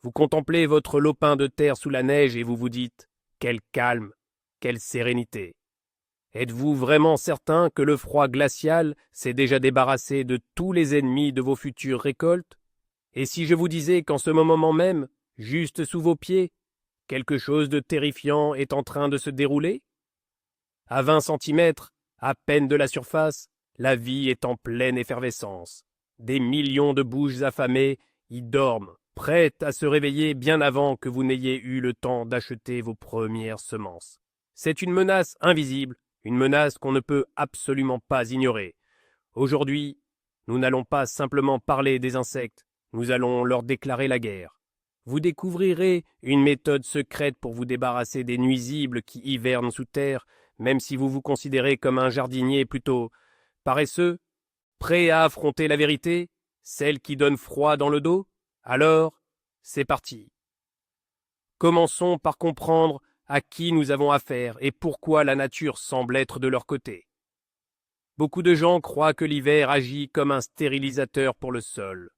Vous contemplez votre lopin de terre sous la neige et vous vous dites « Quel calme, quelle sérénité !» Êtes-vous vraiment certain que le froid glacial s'est déjà débarrassé de tous les ennemis de vos futures récoltes? Et si je vous disais qu'en ce moment même, juste sous vos pieds, quelque chose de terrifiant est en train de se dérouler? À 20 centimètres, à peine de la surface, la vie est en pleine effervescence. Des millions de bouches affamées y dorment, prêtes à se réveiller bien avant que vous n'ayez eu le temps d'acheter vos premières semences. C'est une menace invisible, une menace qu'on ne peut absolument pas ignorer. Aujourd'hui, nous n'allons pas simplement parler des insectes, nous allons leur déclarer la guerre. Vous découvrirez une méthode secrète pour vous débarrasser des nuisibles qui hivernent sous terre, même si vous vous considérez comme un jardinier plutôt paresseux, prêt à affronter la vérité, celle qui donne froid dans le dos. Alors, c'est parti. Commençons par comprendre à qui nous avons affaire et pourquoi la nature semble être de leur côté. Beaucoup de gens croient que l'hiver agit comme un stérilisateur pour le sol.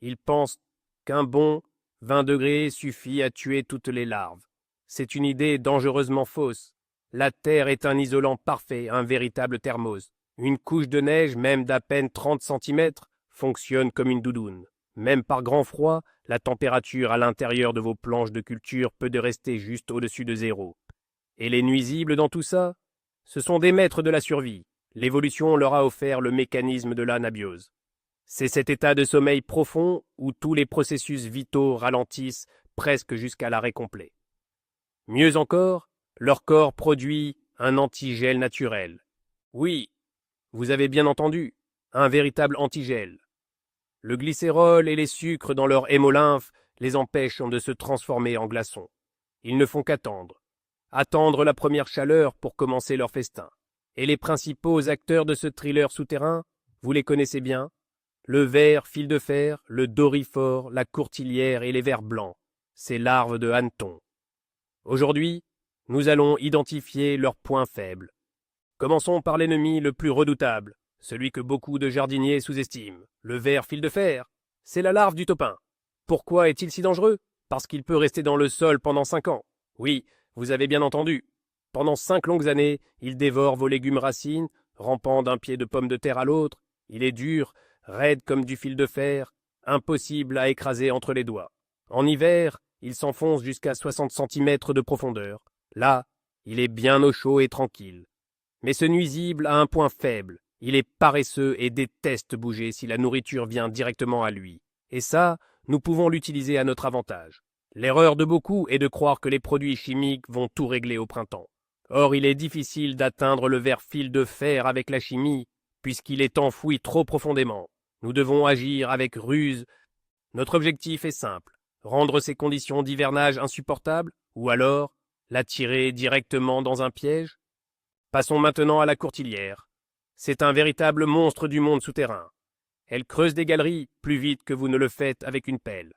Ils pensent qu'un bon 20 degrés suffit à tuer toutes les larves. C'est une idée dangereusement fausse. La terre est un isolant parfait, un véritable thermos. Une couche de neige, même d'à peine 30 centimètres, fonctionne comme une doudoune. Même par grand froid, la température à l'intérieur de vos planches de culture peut rester juste au-dessus de zéro. Et les nuisibles dans tout ça? Ce sont des maîtres de la survie. L'évolution leur a offert le mécanisme de l'anabiose. C'est cet état de sommeil profond où tous les processus vitaux ralentissent presque jusqu'à l'arrêt complet. Mieux encore, leur corps produit un antigel naturel. Oui, vous avez bien entendu, un véritable antigel. Le glycérol et les sucres dans leur hémolymphe les empêchent de se transformer en glaçons. Ils ne font qu'attendre. Attendre la première chaleur pour commencer leur festin. Et les principaux acteurs de ce thriller souterrain, vous les connaissez bien? Le ver fil de fer, le doryphore, la courtilière et les vers blancs, ces larves de hannetons. Aujourd'hui, nous allons identifier leurs points faibles. Commençons par l'ennemi le plus redoutable, celui que beaucoup de jardiniers sous-estiment, le ver fil de fer. C'est la larve du topin. Pourquoi est-il si dangereux? Parce qu'il peut rester dans le sol pendant 5 ans. Oui, vous avez bien entendu. Pendant 5 longues années, il dévore vos légumes racines, rampant d'un pied de pomme de terre à l'autre. Il est dur, raide comme du fil de fer, impossible à écraser entre les doigts. En hiver, il s'enfonce jusqu'à 60 centimètres de profondeur. Là, il est bien au chaud et tranquille. Mais ce nuisible a un point faible. Il est paresseux et déteste bouger si la nourriture vient directement à lui. Et ça, nous pouvons l'utiliser à notre avantage. L'erreur de beaucoup est de croire que les produits chimiques vont tout régler au printemps. Or, il est difficile d'atteindre le ver fil de fer avec la chimie, puisqu'il est enfoui trop profondément. Nous devons agir avec ruse. Notre objectif est simple, rendre ces conditions d'hivernage insupportables, ou alors l'attirer directement dans un piège. Passons maintenant à la courtilière. C'est un véritable monstre du monde souterrain. Elle creuse des galeries plus vite que vous ne le faites avec une pelle.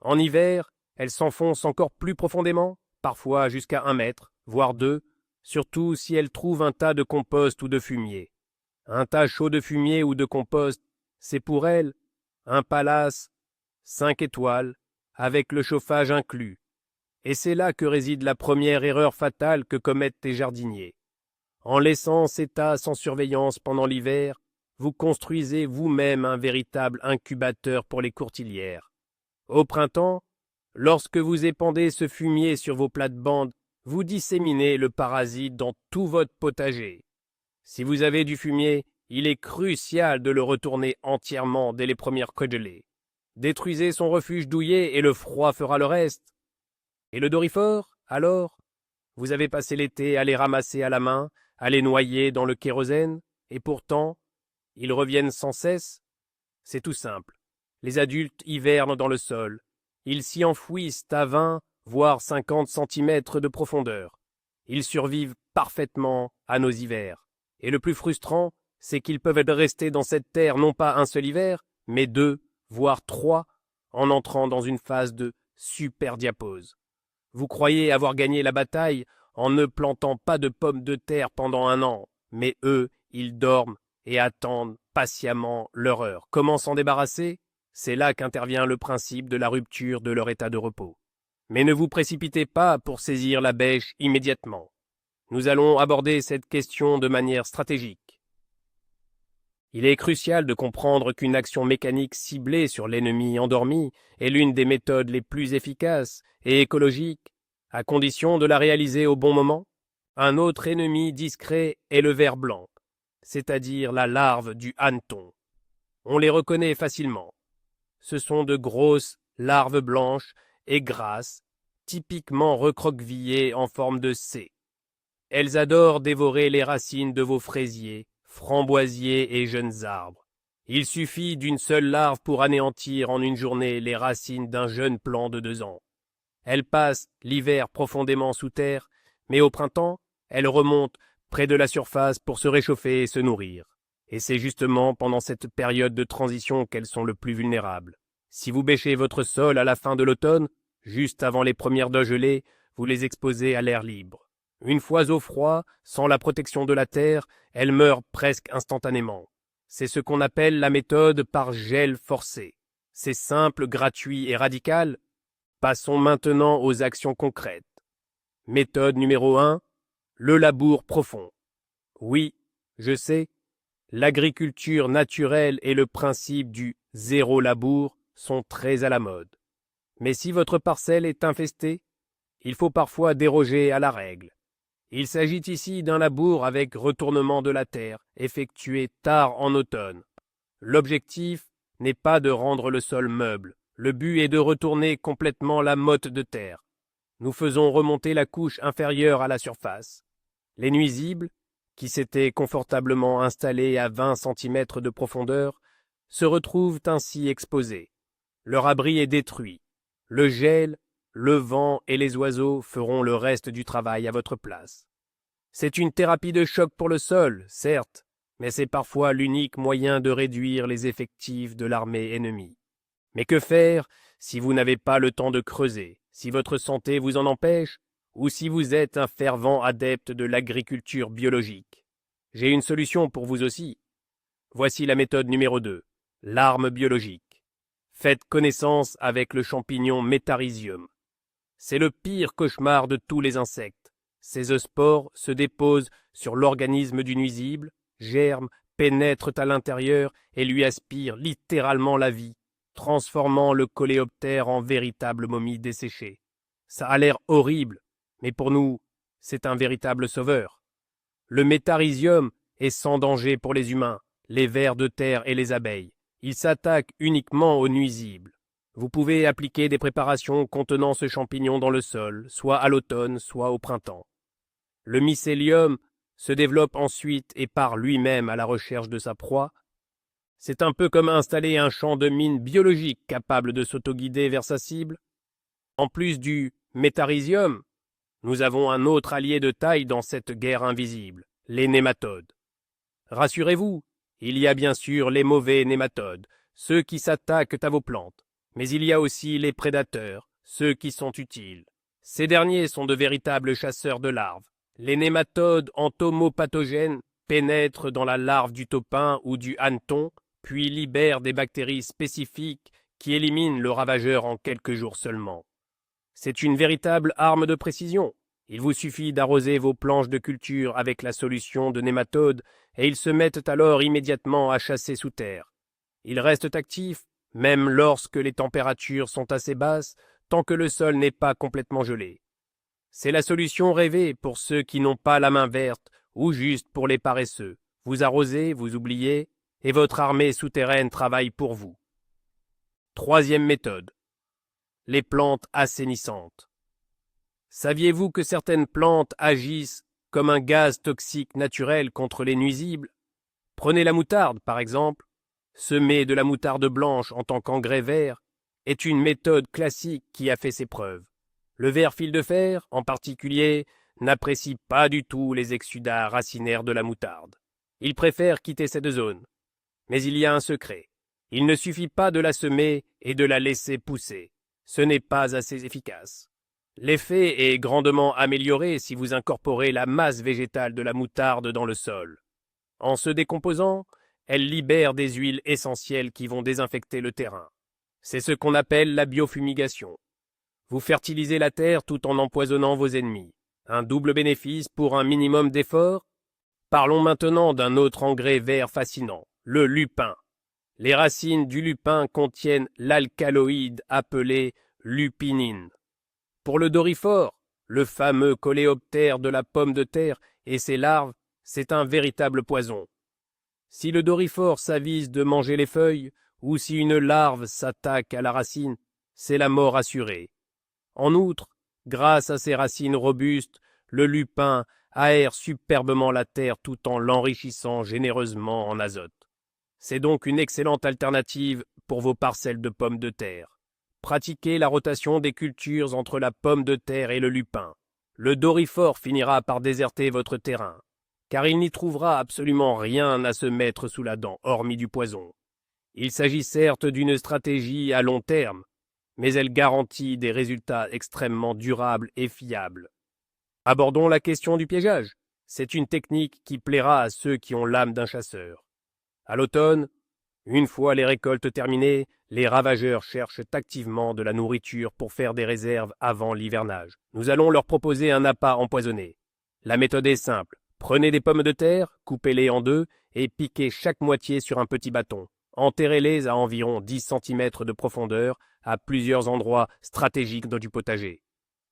En hiver, elle s'enfonce encore plus profondément, parfois jusqu'à 1 mètre, voire 2, surtout si elle trouve un tas de compost ou de fumier. Un tas chaud de fumier ou de compost, c'est pour elle un palace 5 étoiles, avec le chauffage inclus. Et c'est là que réside la première erreur fatale que commettent les jardiniers. En laissant ces tas sans surveillance pendant l'hiver, vous construisez vous-même un véritable incubateur pour les courtilières. Au printemps, lorsque vous épandez ce fumier sur vos plates-bandes, vous disséminez le parasite dans tout votre potager. Si vous avez du fumier, il est crucial de le retourner entièrement dès les premières gelées. Détruisez son refuge douillet et le froid fera le reste. Et le doryphore, alors? Vous avez passé l'été à les ramasser à la main, à les noyer dans le kérosène, et pourtant, ils reviennent sans cesse? C'est tout simple. Les adultes hivernent dans le sol. Ils s'y enfouissent à 20, voire 50 centimètres de profondeur. Ils survivent parfaitement à nos hivers. Et le plus frustrant, c'est qu'ils peuvent rester dans cette terre non pas un seul hiver, mais 2, voire 3, en entrant dans une phase de superdiapause. Vous croyez avoir gagné la bataille en ne plantant pas de pommes de terre pendant 1 an, mais eux, ils dorment et attendent patiemment leur heure. Comment s'en débarrasser? C'est là qu'intervient le principe de la rupture de leur état de repos. Mais ne vous précipitez pas pour saisir la bêche immédiatement. Nous allons aborder cette question de manière stratégique. Il est crucial de comprendre qu'une action mécanique ciblée sur l'ennemi endormi est l'une des méthodes les plus efficaces et écologiques, à condition de la réaliser au bon moment. Un autre ennemi discret est le ver blanc, c'est-à-dire la larve du hanneton. On les reconnaît facilement. Ce sont de grosses larves blanches et grasses, typiquement recroquevillées en forme de C. Elles adorent dévorer les racines de vos fraisiers, framboisiers et jeunes arbres. Il suffit d'une seule larve pour anéantir en une journée les racines d'un jeune plant de 2 ans. Elles passent l'hiver profondément sous terre, mais au printemps, elles remontent près de la surface pour se réchauffer et se nourrir. Et c'est justement pendant cette période de transition qu'elles sont le plus vulnérables. Si vous bêchez votre sol à la fin de l'automne, juste avant les premières de gelée, vous les exposez à l'air libre. Une fois au froid, sans la protection de la terre, elles meurent presque instantanément. C'est ce qu'on appelle la méthode par gel forcé. C'est simple, gratuit et radical. Passons maintenant aux actions concrètes. Méthode numéro 1, le labour profond. Oui, je sais, l'agriculture naturelle et le principe du zéro labour sont très à la mode. Mais si votre parcelle est infestée, il faut parfois déroger à la règle. Il s'agit ici d'un labour avec retournement de la terre, effectué tard en automne. L'objectif n'est pas de rendre le sol meuble, le but est de retourner complètement la motte de terre. Nous faisons remonter la couche inférieure à la surface. Les nuisibles, qui s'étaient confortablement installés à 20 cm de profondeur, se retrouvent ainsi exposés. Leur abri est détruit. Le gel, le vent et les oiseaux feront le reste du travail à votre place. C'est une thérapie de choc pour le sol, certes, mais c'est parfois l'unique moyen de réduire les effectifs de l'armée ennemie. Mais que faire si vous n'avez pas le temps de creuser, si votre santé vous en empêche, ou si vous êtes un fervent adepte de l'agriculture biologique? J'ai une solution pour vous aussi. Voici la méthode numéro 2, l'arme biologique. Faites connaissance avec le champignon Metarhizium. C'est le pire cauchemar de tous les insectes. Ces spores se déposent sur l'organisme du nuisible, germent, pénètrent à l'intérieur et lui aspirent littéralement la vie, transformant le coléoptère en véritable momie desséchée. Ça a l'air horrible, mais pour nous, c'est un véritable sauveur. Le Metarhizium est sans danger pour les humains, les vers de terre et les abeilles. Il s'attaque uniquement aux nuisibles. Vous pouvez appliquer des préparations contenant ce champignon dans le sol, soit à l'automne, soit au printemps. Le mycélium se développe ensuite et part lui-même à la recherche de sa proie. C'est un peu comme installer un champ de mine biologique capable de s'autoguider vers sa cible. En plus du Metarhizium, nous avons un autre allié de taille dans cette guerre invisible, les nématodes. Rassurez-vous, il y a bien sûr les mauvais nématodes, ceux qui s'attaquent à vos plantes, mais il y a aussi les prédateurs, ceux qui sont utiles. Ces derniers sont de véritables chasseurs de larves. Les nématodes entomopathogènes pénètrent dans la larve du taupin ou du hanneton, puis libèrent des bactéries spécifiques qui éliminent le ravageur en quelques jours seulement. C'est une véritable arme de précision. Il vous suffit d'arroser vos planches de culture avec la solution de nématodes et ils se mettent alors immédiatement à chasser sous terre. Ils restent actifs, même lorsque les températures sont assez basses, tant que le sol n'est pas complètement gelé. C'est la solution rêvée pour ceux qui n'ont pas la main verte ou juste pour les paresseux. Vous arrosez, vous oubliez, et votre armée souterraine travaille pour vous. Troisième méthode. Les plantes assainissantes. Saviez-vous que certaines plantes agissent comme un gaz toxique naturel contre les nuisibles? Prenez la moutarde, par exemple. Semer de la moutarde blanche en tant qu'engrais vert est une méthode classique qui a fait ses preuves. Le ver fil de fer, en particulier, n'apprécie pas du tout les exsudats racinaires de la moutarde. Il préfère quitter cette zone. Mais il y a un secret. Il ne suffit pas de la semer et de la laisser pousser. Ce n'est pas assez efficace. L'effet est grandement amélioré si vous incorporez la masse végétale de la moutarde dans le sol. En se décomposant, elle libère des huiles essentielles qui vont désinfecter le terrain. C'est ce qu'on appelle la biofumigation. Vous fertilisez la terre tout en empoisonnant vos ennemis. Un double bénéfice pour un minimum d'effort. Parlons maintenant d'un autre engrais vert fascinant, le lupin. Les racines du lupin contiennent l'alcaloïde appelé lupinine. Pour le doryphore, le fameux coléoptère de la pomme de terre et ses larves, c'est un véritable poison. Si le doryphore s'avise de manger les feuilles, ou si une larve s'attaque à la racine, c'est la mort assurée. En outre, grâce à ses racines robustes, le lupin aère superbement la terre tout en l'enrichissant généreusement en azote. C'est donc une excellente alternative pour vos parcelles de pommes de terre. Pratiquez la rotation des cultures entre la pomme de terre et le lupin. Le doryphore finira par déserter votre terrain, car il n'y trouvera absolument rien à se mettre sous la dent, hormis du poison. Il s'agit certes d'une stratégie à long terme, mais elle garantit des résultats extrêmement durables et fiables. Abordons la question du piégeage. C'est une technique qui plaira à ceux qui ont l'âme d'un chasseur. À l'automne, une fois les récoltes terminées, les ravageurs cherchent activement de la nourriture pour faire des réserves avant l'hivernage. Nous allons leur proposer un appât empoisonné. La méthode est simple. Prenez des pommes de terre, coupez-les en deux et piquez chaque moitié sur un petit bâton. Enterrez-les à environ 10 cm de profondeur à plusieurs endroits stratégiques du potager.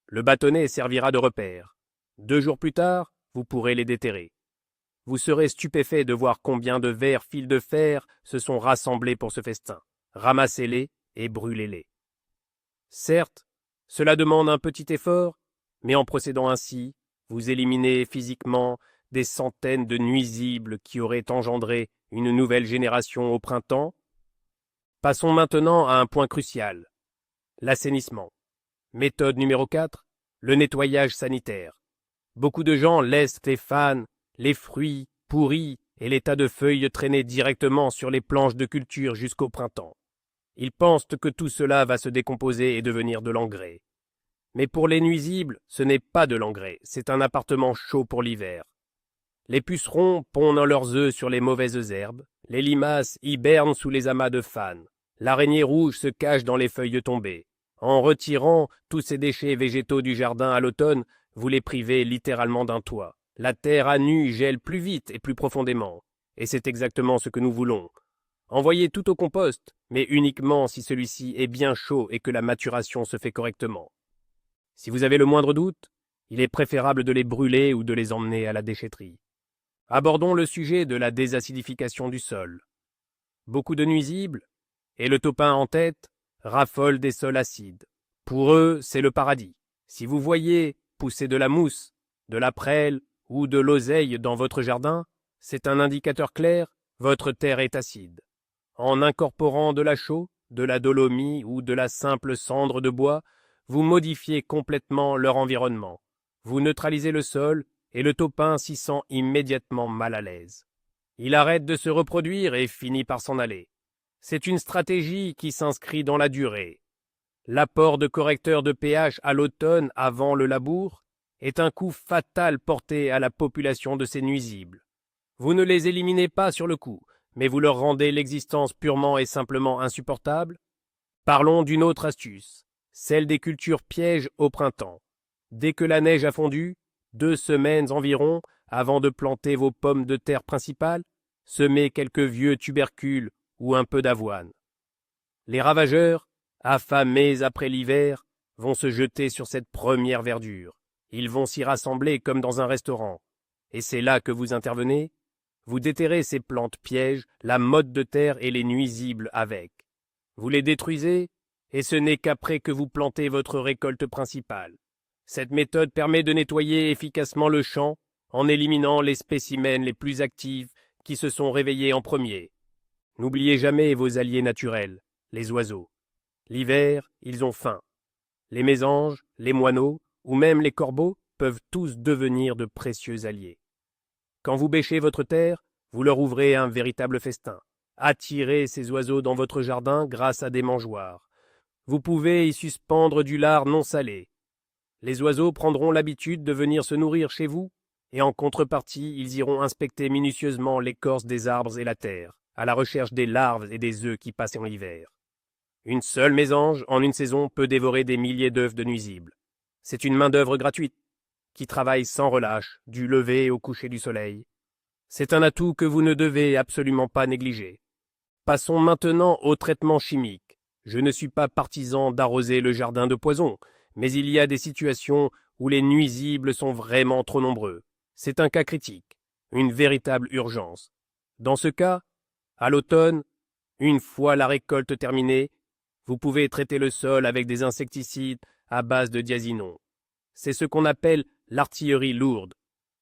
Le bâtonnet servira de repère. 2 jours plus tard, vous pourrez les déterrer. Vous serez stupéfait de voir combien de verts fils de fer se sont rassemblés pour ce festin. Ramassez-les et brûlez-les. Certes, cela demande un petit effort, mais en procédant ainsi, vous éliminez physiquement des centaines de nuisibles qui auraient engendré une nouvelle génération au printemps. Passons maintenant à un point crucial, l'assainissement. Méthode numéro 4, le nettoyage sanitaire. Beaucoup de gens laissent les fans, les fruits pourris et les tas de feuilles traîner directement sur les planches de culture jusqu'au printemps. Ils pensent que tout cela va se décomposer et devenir de l'engrais. Mais pour les nuisibles, ce n'est pas de l'engrais, c'est un appartement chaud pour l'hiver. Les pucerons pondent leurs œufs sur les mauvaises herbes, les limaces hibernent sous les amas de fans, l'araignée rouge se cache dans les feuilles tombées. En retirant tous ces déchets végétaux du jardin à l'automne, vous les privez littéralement d'un toit. La terre à nu gèle plus vite et plus profondément, et c'est exactement ce que nous voulons. Envoyez tout au compost, mais uniquement si celui-ci est bien chaud et que la maturation se fait correctement. Si vous avez le moindre doute, il est préférable de les brûler ou de les emmener à la déchetterie. Abordons le sujet de la désacidification du sol. Beaucoup de nuisibles, et le topin en tête, raffolent des sols acides. Pour eux, c'est le paradis. Si vous voyez pousser de la mousse, de la prêle ou de l'oseille dans votre jardin, c'est un indicateur clair, votre terre est acide. En incorporant de la chaux, de la dolomie ou de la simple cendre de bois, vous modifiez complètement leur environnement. Vous neutralisez le sol et le topin s'y sent immédiatement mal à l'aise. Il arrête de se reproduire et finit par s'en aller. C'est une stratégie qui s'inscrit dans la durée. L'apport de correcteurs de pH à l'automne avant le labour est un coup fatal porté à la population de ces nuisibles. Vous ne les éliminez pas sur le coup, mais vous leur rendez l'existence purement et simplement insupportable. Parlons d'une autre astuce, celle des cultures pièges au printemps. Dès que la neige a fondu, 2 semaines environ avant de planter vos pommes de terre principales, semez quelques vieux tubercules ou un peu d'avoine. Les ravageurs, affamés après l'hiver, vont se jeter sur cette première verdure. Ils vont s'y rassembler comme dans un restaurant. Et c'est là que vous intervenez. Vous déterrez ces plantes pièges, la motte de terre et les nuisibles avec. Vous les détruisez, et ce n'est qu'après que vous plantez votre récolte principale. Cette méthode permet de nettoyer efficacement le champ en éliminant les spécimens les plus actifs qui se sont réveillés en premier. N'oubliez jamais vos alliés naturels, les oiseaux. L'hiver, ils ont faim. Les mésanges, les moineaux ou même les corbeaux peuvent tous devenir de précieux alliés. Quand vous bêchez votre terre, vous leur ouvrez un véritable festin. Attirez ces oiseaux dans votre jardin grâce à des mangeoires. Vous pouvez y suspendre du lard non salé. Les oiseaux prendront l'habitude de venir se nourrir chez vous, et en contrepartie, ils iront inspecter minutieusement l'écorce des arbres et la terre, à la recherche des larves et des œufs qui passent en hiver. Une seule mésange, en une saison, peut dévorer des milliers d'œufs de nuisibles. C'est une main-d'œuvre gratuite, qui travaille sans relâche, du lever au coucher du soleil. C'est un atout que vous ne devez absolument pas négliger. Passons maintenant au traitement chimique. Je ne suis pas partisan d'arroser le jardin de poison, mais il y a des situations où les nuisibles sont vraiment trop nombreux. C'est un cas critique, une véritable urgence. Dans ce cas, à l'automne, une fois la récolte terminée, vous pouvez traiter le sol avec des insecticides à base de diazinon. C'est ce qu'on appelle l'artillerie lourde.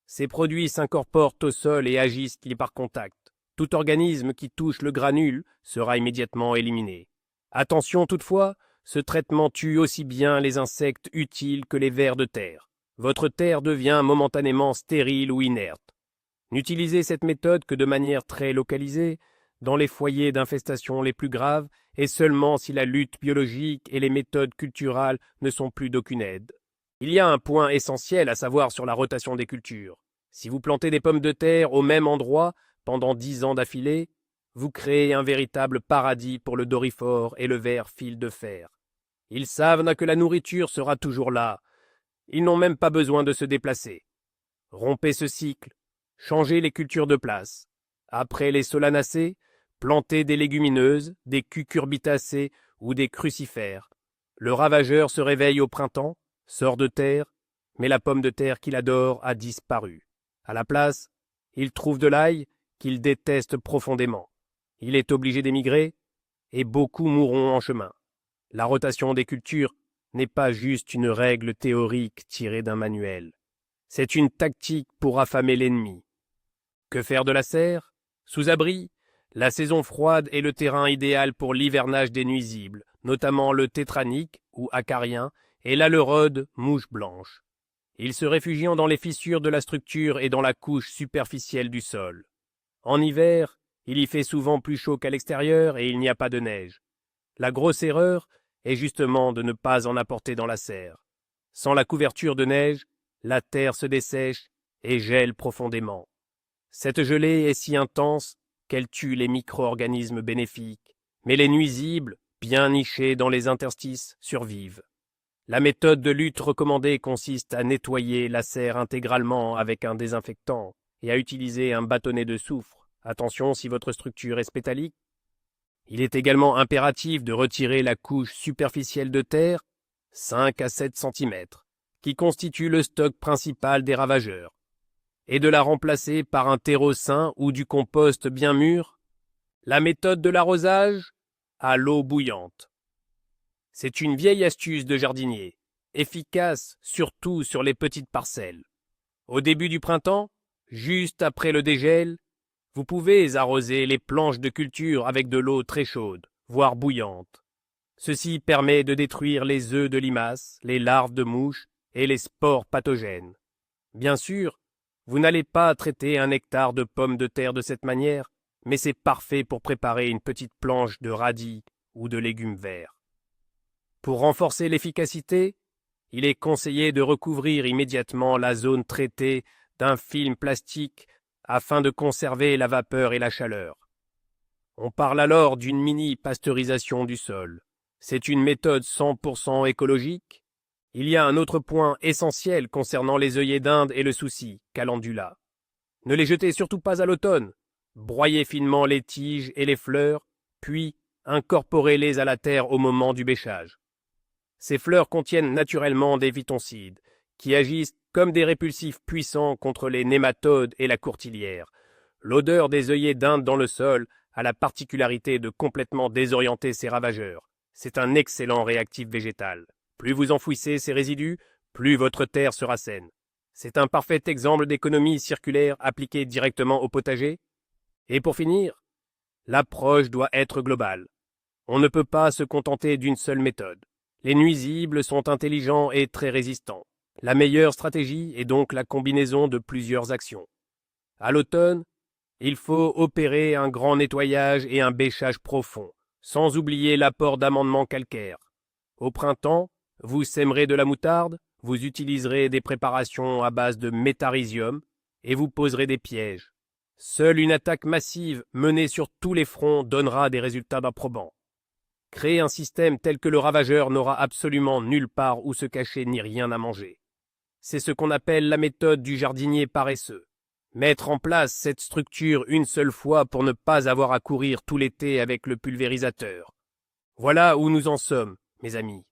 Ces produits s'incorporent au sol et agissent par contact. Tout organisme qui touche le granule sera immédiatement éliminé. Attention toutefois, ce traitement tue aussi bien les insectes utiles que les vers de terre. Votre terre devient momentanément stérile ou inerte. N'utilisez cette méthode que de manière très localisée, dans les foyers d'infestation les plus graves, et seulement si la lutte biologique et les méthodes culturales ne sont plus d'aucune aide. Il y a un point essentiel à savoir sur la rotation des cultures. Si vous plantez des pommes de terre au même endroit pendant 10 ans d'affilée, vous créez un véritable paradis pour le doryphore et le ver fil de fer. Ils savent que la nourriture sera toujours là. Ils n'ont même pas besoin de se déplacer. Rompez ce cycle, changez les cultures de place. Après les solanacées, plantez des légumineuses, des cucurbitacées ou des crucifères. Le ravageur se réveille au printemps, sort de terre, mais la pomme de terre qu'il adore a disparu. À la place, il trouve de l'ail qu'il déteste profondément. Il est obligé d'émigrer, et beaucoup mourront en chemin. La rotation des cultures n'est pas juste une règle théorique tirée d'un manuel. C'est une tactique pour affamer l'ennemi. Que faire de la serre? Sous abri, la saison froide est le terrain idéal pour l'hivernage des nuisibles, notamment le tétranique ou acarien et l'aleurode mouche blanche. Ils se réfugient dans les fissures de la structure et dans la couche superficielle du sol. En hiver, il y fait souvent plus chaud qu'à l'extérieur et il n'y a pas de neige. La grosse erreur est justement de ne pas en apporter dans la serre. Sans la couverture de neige, la terre se dessèche et gèle profondément. Cette gelée est si intense qu'elle tue les micro-organismes bénéfiques, mais les nuisibles, bien nichés dans les interstices, survivent. La méthode de lutte recommandée consiste à nettoyer la serre intégralement avec un désinfectant et à utiliser un bâtonnet de soufre. Attention si votre structure est spétalique. Il est également impératif de retirer la couche superficielle de terre, 5 à 7 cm, qui constitue le stock principal des ravageurs, et de la remplacer par un terreau sain ou du compost bien mûr. La méthode de l'arrosage à l'eau bouillante. C'est une vieille astuce de jardinier, efficace surtout sur les petites parcelles. Au début du printemps, juste après le dégel, vous pouvez arroser les planches de culture avec de l'eau très chaude, voire bouillante. Ceci permet de détruire les œufs de limaces, les larves de mouches et les spores pathogènes. Bien sûr, vous n'allez pas traiter un hectare de pommes de terre de cette manière, mais c'est parfait pour préparer une petite planche de radis ou de légumes verts. Pour renforcer l'efficacité, il est conseillé de recouvrir immédiatement la zone traitée d'un film plastique afin de conserver la vapeur et la chaleur. On parle alors d'une mini-pasteurisation du sol. C'est une méthode 100% écologique. Il y a un autre point essentiel concernant les œillets d'Inde et le souci, calendula. Ne les jetez surtout pas à l'automne. Broyez finement les tiges et les fleurs, puis incorporez-les à la terre au moment du bêchage. Ces fleurs contiennent naturellement des phytoncides, qui agissent comme des répulsifs puissants contre les nématodes et la courtilière. L'odeur des œillets d'Inde dans le sol a la particularité de complètement désorienter ces ravageurs. C'est un excellent réactif végétal. Plus vous enfouissez ces résidus, plus votre terre sera saine. C'est un parfait exemple d'économie circulaire appliquée directement au potager. Et pour finir, l'approche doit être globale. On ne peut pas se contenter d'une seule méthode. Les nuisibles sont intelligents et très résistants. La meilleure stratégie est donc la combinaison de plusieurs actions. À l'automne, il faut opérer un grand nettoyage et un bêchage profond, sans oublier l'apport d'amendements calcaires. Au printemps, vous sèmerez de la moutarde, vous utiliserez des préparations à base de métarhizium et vous poserez des pièges. Seule une attaque massive menée sur tous les fronts donnera des résultats d'approbants. Créer un système tel que le ravageur n'aura absolument nulle part où se cacher ni rien à manger. C'est ce qu'on appelle la méthode du jardinier paresseux. Mettre en place cette structure une seule fois pour ne pas avoir à courir tout l'été avec le pulvérisateur. Voilà où nous en sommes, mes amis.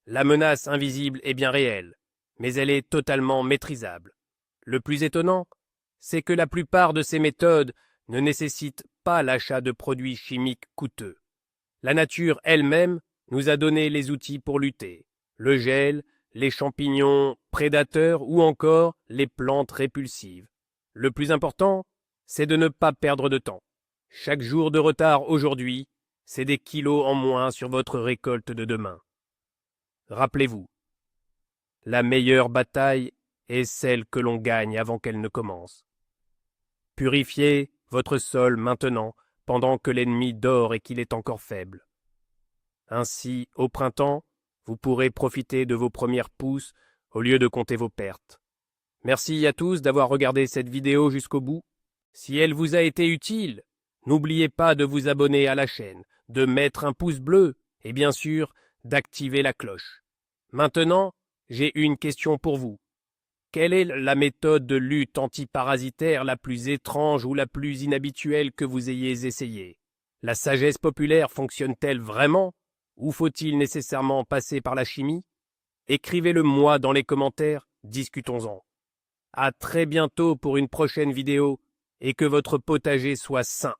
La menace invisible est bien réelle, mais elle est totalement maîtrisable. Le plus étonnant, c'est que la plupart de ces méthodes ne nécessitent pas l'achat de produits chimiques coûteux. La nature elle-même nous a donné les outils pour lutter. Le gel, les champignons prédateurs ou encore les plantes répulsives. Le plus important, c'est de ne pas perdre de temps. Chaque jour de retard aujourd'hui, c'est des kilos en moins sur votre récolte de demain. Rappelez-vous, la meilleure bataille est celle que l'on gagne avant qu'elle ne commence. Purifiez votre sol maintenant, pendant que l'ennemi dort et qu'il est encore faible. Ainsi, au printemps, vous pourrez profiter de vos premières pousses au lieu de compter vos pertes. Merci à tous d'avoir regardé cette vidéo jusqu'au bout. Si elle vous a été utile, n'oubliez pas de vous abonner à la chaîne, de mettre un pouce bleu et bien sûr d'activer la cloche. Maintenant, j'ai une question pour vous. Quelle est la méthode de lutte antiparasitaire la plus étrange ou la plus inhabituelle que vous ayez essayée? La sagesse populaire fonctionne-t-elle vraiment? Ou faut-il nécessairement passer par la chimie? Écrivez-le moi dans les commentaires, discutons-en. À très bientôt pour une prochaine vidéo et que votre potager soit sain.